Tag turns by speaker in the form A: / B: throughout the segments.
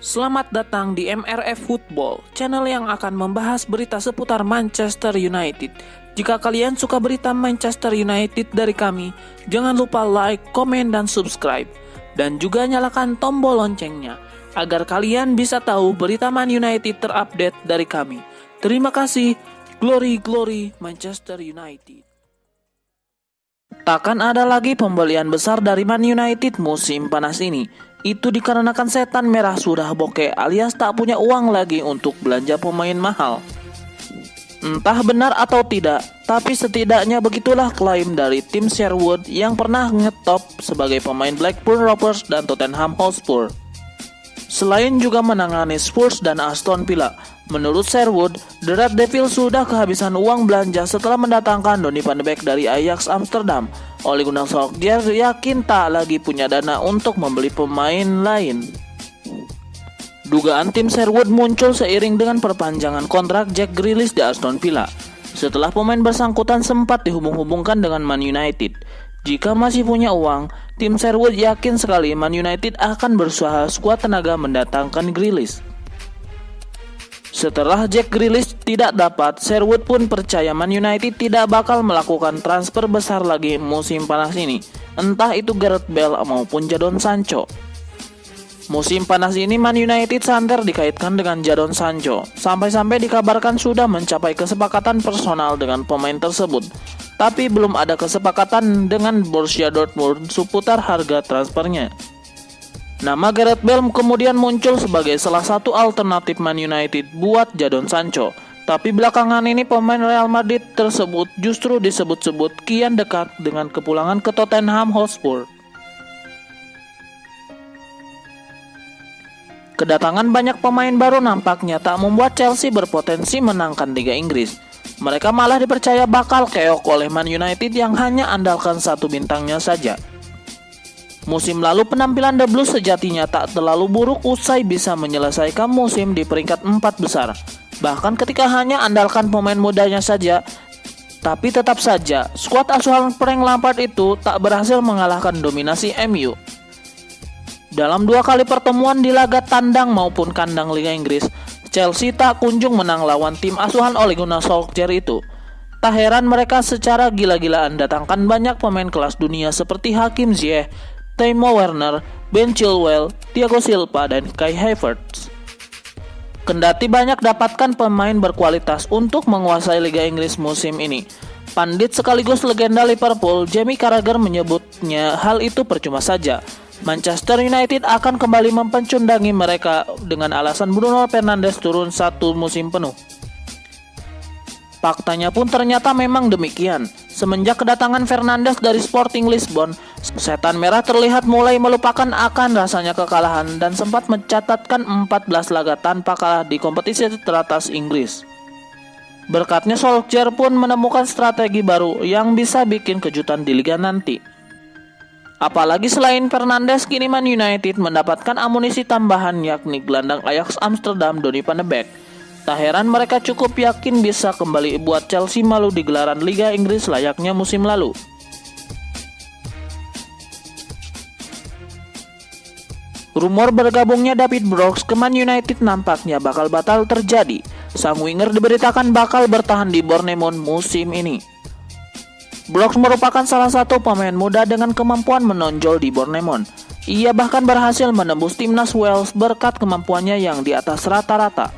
A: Selamat datang di MRF Football, channel yang akan membahas berita seputar Manchester United. Jika kalian suka berita Manchester United dari kami, jangan lupa like, komen, dan subscribe. Dan juga nyalakan tombol loncengnya, agar kalian bisa tahu berita Man United terupdate dari kami. Terima kasih, Glory Glory Manchester United. Takkan ada lagi pembelian besar dari Man United musim panas ini. Itu dikarenakan setan merah sudah bokeh alias tak punya uang lagi untuk belanja pemain mahal. Entah benar atau tidak, tapi setidaknya begitulah klaim dari tim Sherwood yang pernah ngetop sebagai pemain Blackburn Rovers dan Tottenham Hotspur. Selain juga menangani Spurs dan Aston Villa, menurut Sherwood, The Red Devils sudah kehabisan uang belanja setelah mendatangkan Donny van de Beek dari Ajax Amsterdam. Ole Gunnar Solskjaer yakin tak lagi punya dana untuk membeli pemain lain. Dugaan tim Sherwood muncul seiring dengan perpanjangan kontrak Jack Grealish di Aston Villa. Setelah pemain bersangkutan sempat dihubung-hubungkan dengan Man United. Jika masih punya uang, tim Sherwood yakin sekali Man United akan berusaha skuad tenaga mendatangkan Grealish. Setelah Jack Grealish tidak dapat, Sherwood pun percaya Man United tidak bakal melakukan transfer besar lagi musim panas ini, entah itu Gareth Bale maupun Jadon Sancho. Musim panas ini Man United santer dikaitkan dengan Jadon Sancho, sampai-sampai dikabarkan sudah mencapai kesepakatan personal dengan pemain tersebut, tapi belum ada kesepakatan dengan Borussia Dortmund seputar harga transfernya. Nama Gareth Bale kemudian muncul sebagai salah satu alternatif Man United buat Jadon Sancho, tapi belakangan ini pemain Real Madrid tersebut justru disebut-sebut kian dekat dengan kepulangan ke Tottenham Hotspur. Kedatangan banyak pemain baru nampaknya tak membuat Chelsea berpotensi menangkan Liga Inggris. Mereka malah dipercaya bakal keok oleh Man United yang hanya andalkan satu bintangnya saja. Musim lalu penampilan The Blues sejatinya tak terlalu buruk usai bisa menyelesaikan musim di peringkat 4 besar. Bahkan ketika hanya andalkan pemain mudanya saja, tapi tetap saja skuad asuhan Frank Lampard itu tak berhasil mengalahkan dominasi MU. Dalam 2 kali pertemuan di laga tandang maupun kandang Liga Inggris, Chelsea tak kunjung menang lawan tim asuhan Ole Gunnar Solskjaer itu. Tak heran mereka secara gila-gilaan datangkan banyak pemain kelas dunia seperti Hakim Ziyech, Timo Werner, Ben Chilwell, Thiago Silva, dan Kai Havertz. Kendati banyak dapatkan pemain berkualitas untuk menguasai Liga Inggris musim ini, pandit sekaligus legenda Liverpool Jamie Carragher menyebutnya hal itu percuma saja. Manchester United akan kembali mempencundangi mereka dengan alasan Bruno Fernandes turun 1 musim penuh. Faktanya pun ternyata memang demikian. Semenjak kedatangan Fernandes dari Sporting Lisbon, setan merah terlihat mulai melupakan akan rasanya kekalahan dan sempat mencatatkan 14 laga tanpa kalah di kompetisi teratas Inggris. Berkatnya Solskjaer pun menemukan strategi baru yang bisa bikin kejutan di liga nanti. Apalagi selain Fernandes, kini Man United mendapatkan amunisi tambahan yakni gelandang Ajax Amsterdam Donny van de Beek. Tak heran mereka cukup yakin bisa kembali buat Chelsea malu di gelaran Liga Inggris layaknya musim lalu. Rumor bergabungnya David Brooks ke Man United nampaknya bakal batal terjadi. Sang winger diberitakan bakal bertahan di Bournemouth musim ini. Brooks merupakan salah satu pemain muda dengan kemampuan menonjol di Bournemouth. Ia bahkan berhasil menembus timnas Wales berkat kemampuannya yang di atas rata-rata.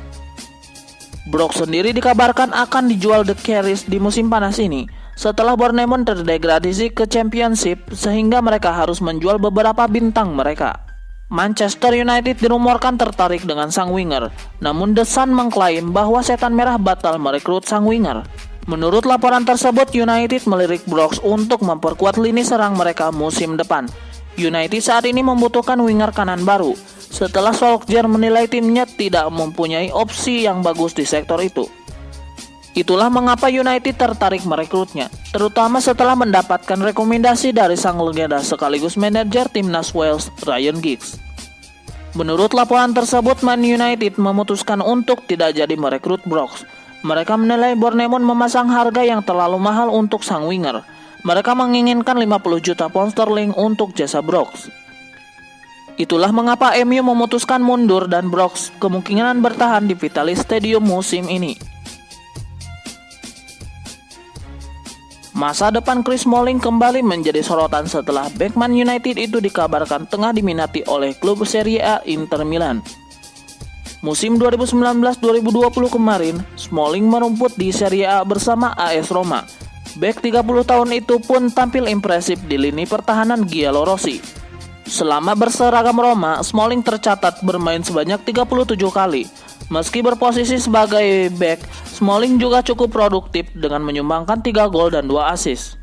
A: Brooks sendiri dikabarkan akan dijual The Carries di musim panas ini setelah Bournemouth terdegradasi ke Championship sehingga mereka harus menjual beberapa bintang mereka. Manchester United dirumorkan tertarik dengan sang winger, namun The Sun mengklaim bahwa setan merah batal merekrut sang winger. Menurut laporan tersebut, United melirik Brooks untuk memperkuat lini serang mereka musim depan. United saat ini membutuhkan winger kanan baru, setelah Solskjaer menilai timnya tidak mempunyai opsi yang bagus di sektor itu. Itulah mengapa United tertarik merekrutnya, terutama setelah mendapatkan rekomendasi dari sang legenda sekaligus manajer timnas Wales, Ryan Giggs. Menurut laporan tersebut, Man United memutuskan untuk tidak jadi merekrut Brooks. Mereka menilai Bournemouth memasang harga yang terlalu mahal untuk sang winger. Mereka menginginkan 50 juta pound sterling untuk jasa Brooks. Itulah mengapa MU memutuskan mundur dan Brooks kemungkinan bertahan di Vitali Stadium musim ini. Masa depan Chris Smalling kembali menjadi sorotan setelah bek Man United itu dikabarkan tengah diminati oleh klub Serie A Inter Milan. Musim 2019-2020 kemarin, Smalling merumput di Serie A bersama AS Roma. Bek 30 tahun itu pun tampil impresif di lini pertahanan Giallorossi. Selama berseragam Roma, Smalling tercatat bermain sebanyak 37 kali. Meski berposisi sebagai bek, Smalling juga cukup produktif dengan menyumbangkan 3 gol dan 2 assist.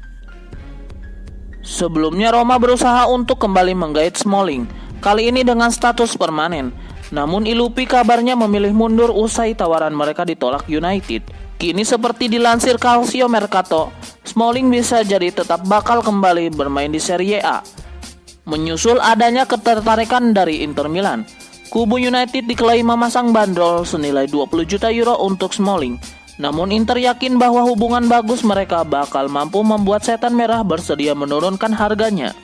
A: Sebelumnya Roma berusaha untuk kembali menggait Smalling, kali ini dengan status permanen. Namun Ilupi kabarnya memilih mundur usai tawaran mereka ditolak United. Kini seperti dilansir Calcio Mercato, Smalling bisa jadi tetap bakal kembali bermain di Serie A. Menyusul adanya ketertarikan dari Inter Milan, kubu United diklaim memasang bandrol senilai 20 juta euro untuk Smalling. Namun Inter yakin bahwa hubungan bagus mereka bakal mampu membuat setan merah bersedia menurunkan harganya.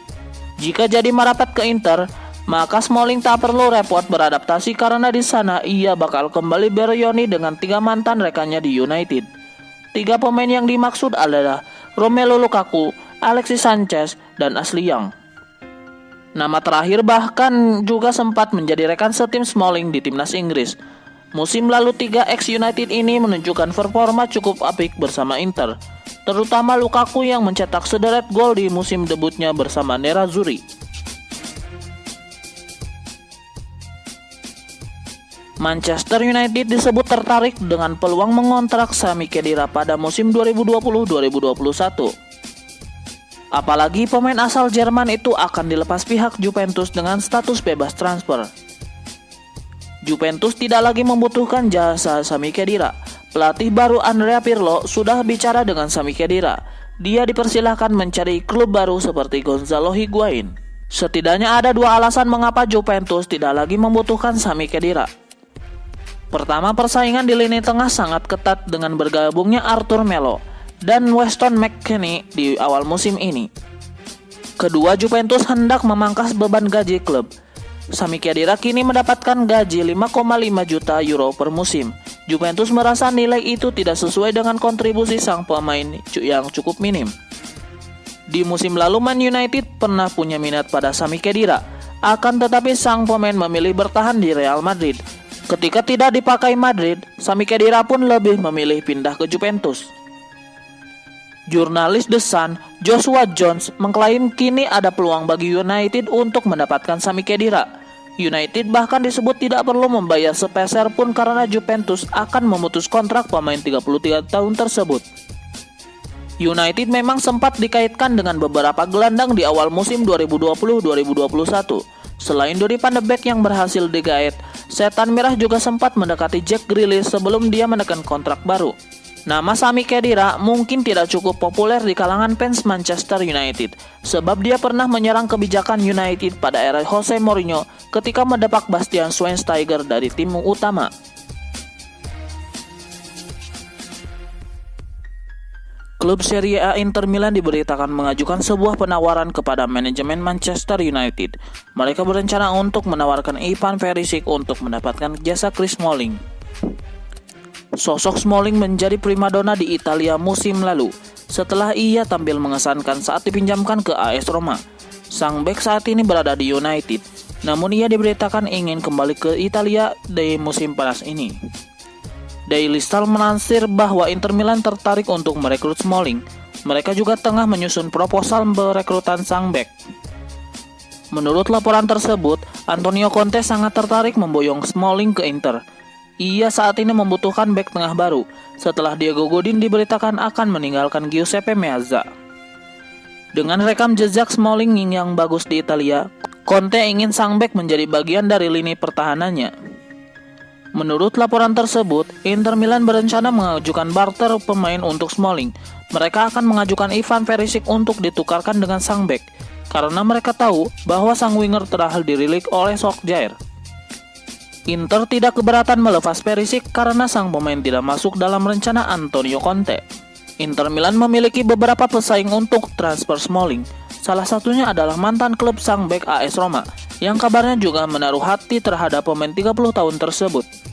A: Jika jadi merapat ke Inter, maka Smalling tak perlu repot beradaptasi karena di sana ia bakal kembali bereuni dengan 3 mantan rekannya di United. 3 pemain yang dimaksud adalah Romelu Lukaku, Alexis Sanchez, dan Ashley Young. Nama terakhir bahkan juga sempat menjadi rekan setim Smalling di timnas Inggris. Musim lalu 3 ex-United ini menunjukkan performa cukup apik bersama Inter, terutama Lukaku yang mencetak sederet gol di musim debutnya bersama Nerazzurri. Manchester United disebut tertarik dengan peluang mengontrak Sami Khedira pada musim 2020-2021. Apalagi pemain asal Jerman itu akan dilepas pihak Juventus dengan status bebas transfer. Juventus tidak lagi membutuhkan jasa Sami Khedira. Pelatih baru Andrea Pirlo sudah bicara dengan Sami Khedira. Dia dipersilahkan mencari klub baru seperti Gonzalo Higuain. Setidaknya ada 2 alasan mengapa Juventus tidak lagi membutuhkan Sami Khedira. Pertama, persaingan di lini tengah sangat ketat dengan bergabungnya Arthur Melo dan Weston McKennie di awal musim ini. Kedua, Juventus hendak memangkas beban gaji klub. Sami Khedira kini mendapatkan gaji 5,5 juta euro per musim. Juventus merasa nilai itu tidak sesuai dengan kontribusi sang pemain yang cukup minim. Di musim lalu Man United pernah punya minat pada Sami Khedira, akan tetapi sang pemain memilih bertahan di Real Madrid. Ketika tidak dipakai Madrid, Sami Khedira pun lebih memilih pindah ke Juventus. Jurnalis The Sun, Joshua Jones, mengklaim kini ada peluang bagi United untuk mendapatkan Sami Khedira. United bahkan disebut tidak perlu membayar sepeser pun karena Juventus akan memutus kontrak pemain 33 tahun tersebut. United memang sempat dikaitkan dengan beberapa gelandang di awal musim 2020-2021. Selain Donny van de Beek yang berhasil digait, setan merah juga sempat mendekati Jack Grealish sebelum dia menekan kontrak baru. Nama Sami Khedira mungkin tidak cukup populer di kalangan fans Manchester United, sebab dia pernah menyerang kebijakan United pada era Jose Mourinho ketika mendepak Bastian Schweinsteiger dari tim utama. Klub Serie A Inter Milan diberitakan mengajukan sebuah penawaran kepada manajemen Manchester United. Mereka berencana untuk menawarkan Ivan Perisic untuk mendapatkan jasa Chris Smalling. Sosok Smalling menjadi primadona di Italia musim lalu setelah ia tampil mengesankan saat dipinjamkan ke AS Roma. Sang bek saat ini berada di United, namun ia diberitakan ingin kembali ke Italia di musim panas ini. Daily Star melansir bahwa Inter Milan tertarik untuk merekrut Smalling. Mereka juga tengah menyusun proposal perekrutan sang bek. Menurut laporan tersebut, Antonio Conte sangat tertarik memboyong Smalling ke Inter. Ia saat ini membutuhkan bek tengah baru setelah Diego Godin diberitakan akan meninggalkan Giuseppe Meazza. Dengan rekam jejak Smalling yang bagus di Italia, Conte ingin sang bek menjadi bagian dari lini pertahanannya. Menurut laporan tersebut, Inter Milan berencana mengajukan barter pemain untuk Smalling. Mereka akan mengajukan Ivan Perisic untuk ditukarkan dengan sang bek, karena mereka tahu bahwa sang winger telah dirilik oleh Solskjaer. Inter tidak keberatan melepas Perisic karena sang pemain tidak masuk dalam rencana Antonio Conte. Inter Milan memiliki beberapa pesaing untuk transfer Smalling. Salah satunya adalah mantan klub sang bek AS Roma, yang kabarnya juga menaruh hati terhadap pemain 30 tahun tersebut.